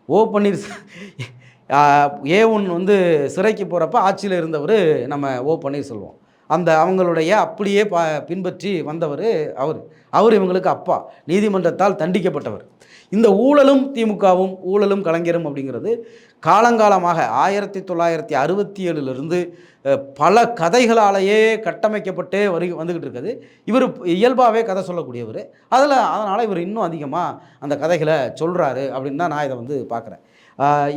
ஓ பன்னீர் A1 வந்து சிறைக்கு போகிறப்ப ஆட்சியில் இருந்தவர் நம்ம ஓ பன்னீர்செல்வம். அந்த அவங்களுடைய அப்படியே பின்பற்றி வந்தவர் அவர் இவங்களுக்கு அப்பா, நீதிமன்றத்தால் தண்டிக்கப்பட்டவர். இந்த ஊழலும் திமுகவும் ஊழலும் கலைஞரும் அப்படிங்கிறது காலங்காலமாக 1967 பல கதைகளாலேயே கட்டமைக்கப்பட்டே வந்துக்கிட்டு இருக்குது. இவர் இயல்பாகவே கதை சொல்லக்கூடியவர். அதனால் இவர் இன்னும் அதிகமாக அந்த கதைகளை சொல்கிறாரு அப்படின்னு தான் நான் இதை வந்து பார்க்குறேன்.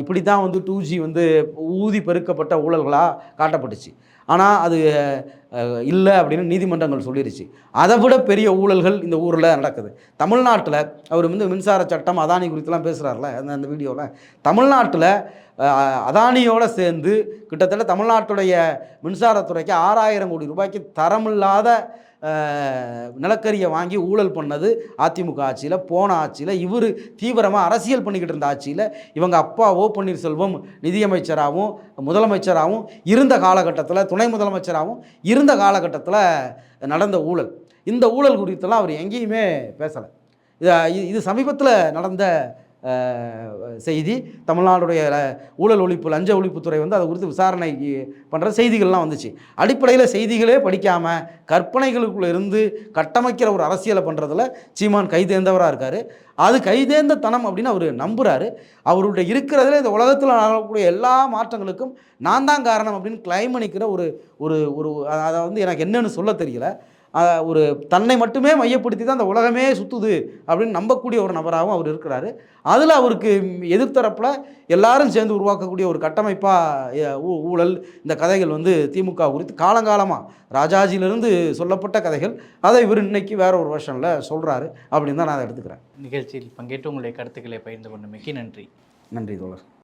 இப்படி தான் வந்து 2G வந்து ஊதி பெருக்கப்பட்ட ஊழல்களாக காட்டப்பட்டுச்சு. ஆனால் அது இல்லை அப்படின்னு நீதிமன்றங்கள் சொல்லிடுச்சு. அதை விட பெரிய ஊழல்கள் இந்த ஊரில் நடக்குது. தமிழ்நாட்டில் அவர் வந்து மின்சார சட்டம் அதானி குறித்துலாம் பேசுகிறார்ல அந்த வீடியோவில், தமிழ்நாட்டில் அதானியோடு சேர்ந்து கிட்டத்தட்ட தமிழ்நாட்டுடைய மின்சாரத்துறைக்கு 6000 கோடி ரூபாய்க்கு தரமில்லாத நிலக்கரியை வாங்கி ஊழல் பண்ணது அதிமுக ஆட்சியில். போன ஆட்சியில் இவர் தீவிரமாக அரசியல் பண்ணிக்கிட்டு இருந்த ஆட்சியில் இவங்க அப்பா ஓ பன்னீர்செல்வம் நிதியமைச்சராகவும் முதலமைச்சராகவும் இருந்த காலகட்டத்தில், துணை முதலமைச்சராகவும் இருந்த காலகட்டத்தில் நடந்த ஊழல். இந்த ஊழல் குறித்தெல்லாம் அவர் எங்கேயுமே பேசலை. இது சமீபத்தில் நடந்த செய்தி. தமிழ்நாடுடைய ஊழல் ஒழிப்பு லஞ்ச ஒழிப்புத்துறை வந்து அதை குறித்து விசாரணை பண்ணுற செய்திகள்லாம் வந்துச்சு. அடிப்படையில் செய்திகளே படிக்காமல் கற்பனைகளுக்குள்ளே இருந்து கட்டமைக்கிற ஒரு அரசியலை பண்ணுறதுல சீமான் கைதேர்ந்தவராக இருக்கார். அது கைதேர்ந்த தனம் அப்படின்னு அவர் நம்புகிறாரு. அவருடைய இருக்கிறதுல இந்த உலகத்தில் நடக்கக்கூடிய எல்லா மாற்றங்களுக்கும் நான் தான் காரணம் அப்படின்னு கிளைம் பண்ணிக்கிற ஒரு அதை வந்து எனக்கு என்னன்னு சொல்ல தெரியல. ஒரு தன்னை மட்டுமே மையப்படுத்தி தான் அந்த உலகமே சுற்றுது அப்படின்னு நம்பக்கூடிய ஒரு நபராகவும் அவர் இருக்கிறாரு. அதில் அவருக்கு எதிர்த்தரப்பில் எல்லாரும் சேர்ந்து உருவாக்கக்கூடிய ஒரு கட்டமைப்பாக ஊழல் இந்த கதைகள் வந்து திமுக குறித்து காலங்காலமாக ராஜாஜியிலிருந்து சொல்லப்பட்ட கதைகள். அதை இவர் இன்னைக்கு வேற ஒரு வருஷனில் சொல்கிறாரு அப்படின்னு தான் நான் அதை எடுத்துக்கிறேன். நிகழ்ச்சியில் பங்கேற்று உங்களுடைய கருத்துக்களை பகிர்ந்து கொண்டமைக்கு நன்றி. நன்றி தோழர்.